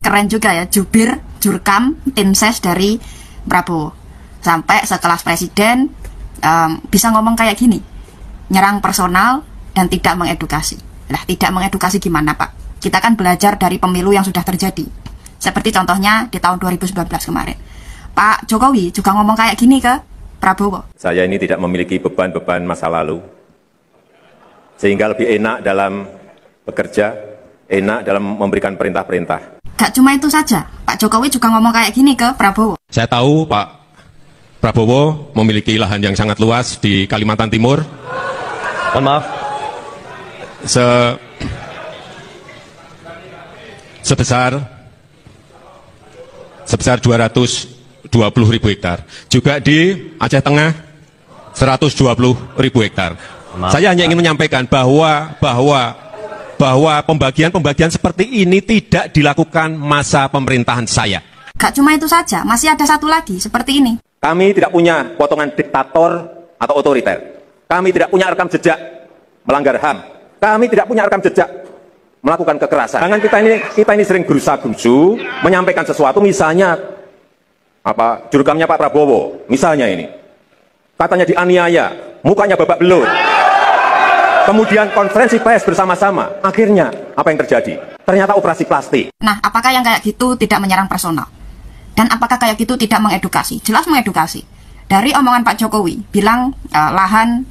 keren juga ya, jubir, jurkam, tim ses dari Prabowo. Sampai sekelas presiden bisa ngomong kayak gini, nyerang personal dan tidak mengedukasi. Lah, tidak mengedukasi gimana Pak? Kita kan belajar dari pemilu yang sudah terjadi. Seperti contohnya di tahun 2019 kemarin. Pak Jokowi juga ngomong kayak gini ke Prabowo. Saya ini tidak memiliki beban-beban masa lalu, sehingga lebih enak dalam bekerja, enak dalam memberikan perintah-perintah. Gak cuma itu saja, Pak Jokowi juga ngomong kayak gini ke Prabowo. Saya tahu Pak Prabowo memiliki lahan yang sangat luas di Kalimantan Timur. Mohon maaf. Sebesar 220.000 hektar. Juga di Aceh Tengah 120.000 hektar. Saya hanya ingin menyampaikan bahwa pembagian seperti ini tidak dilakukan masa pemerintahan saya. Gak cuma itu saja, masih ada satu lagi seperti ini. Kami tidak punya potongan diktator atau otoriter. Kami tidak punya rekam jejak melanggar HAM. Kami tidak punya rekam jejak melakukan kekerasan. Jangan kita ini sering gerusa-gerusu menyampaikan sesuatu, misalnya jurkamnya Pak Prabowo, misalnya ini katanya dianiaya, mukanya babak belur. Kemudian konferensi pers bersama-sama, akhirnya apa yang terjadi? Ternyata operasi plastik. Nah, apakah yang kayak gitu tidak menyerang personal? Dan apakah kayak gitu tidak mengedukasi? Jelas mengedukasi. Dari omongan Pak Jokowi, bilang lahan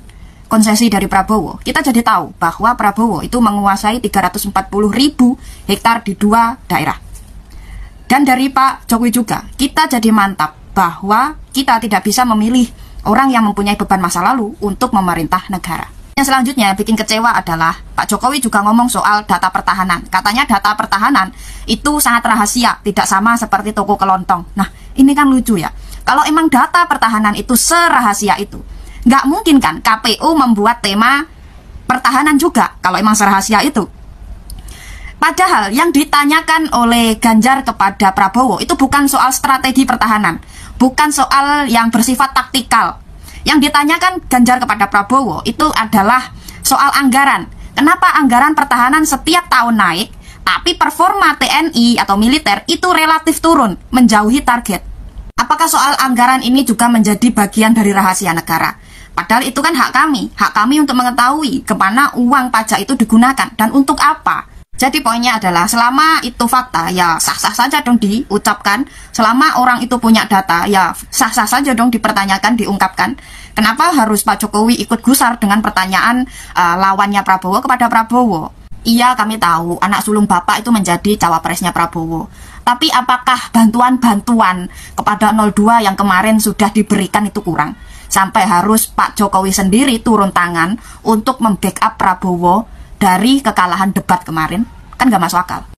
konsesi dari Prabowo, kita jadi tahu bahwa Prabowo itu menguasai 340.000 hektar di 2 daerah. Dan dari Pak Jokowi juga, kita jadi mantap bahwa kita tidak bisa memilih orang yang mempunyai beban masa lalu untuk memerintah negara. Yang selanjutnya bikin kecewa adalah Pak Jokowi juga ngomong soal data pertahanan. Katanya data pertahanan itu sangat rahasia, tidak sama seperti toko kelontong. Nah, ini kan lucu ya. Kalau emang data pertahanan itu serahasia itu, nggak mungkin kan KPU membuat tema pertahanan juga kalau emang serahasia itu. Padahal yang ditanyakan oleh Ganjar kepada Prabowo itu bukan soal strategi pertahanan, bukan soal yang bersifat taktikal. Yang ditanyakan Ganjar kepada Prabowo itu adalah soal anggaran. Kenapa anggaran pertahanan setiap tahun naik, tapi performa TNI atau militer itu relatif turun, menjauhi target? Apakah soal anggaran ini juga menjadi bagian dari rahasia negara? Padahal itu kan hak kami untuk mengetahui kemana uang pajak itu digunakan dan untuk apa. Jadi poinnya adalah selama itu fakta ya sah-sah saja dong diucapkan. Selama orang itu punya data ya sah-sah saja dong dipertanyakan, diungkapkan. Kenapa harus Pak Jokowi ikut gusar dengan pertanyaan lawannya Prabowo kepada Prabowo? Iya, kami tahu anak sulung Bapak itu menjadi cawapresnya Prabowo. Tapi apakah bantuan-bantuan kepada 02 yang kemarin sudah diberikan itu kurang? Sampai harus Pak Jokowi sendiri turun tangan untuk membackup Prabowo dari kekalahan debat kemarin, kan gak masuk akal.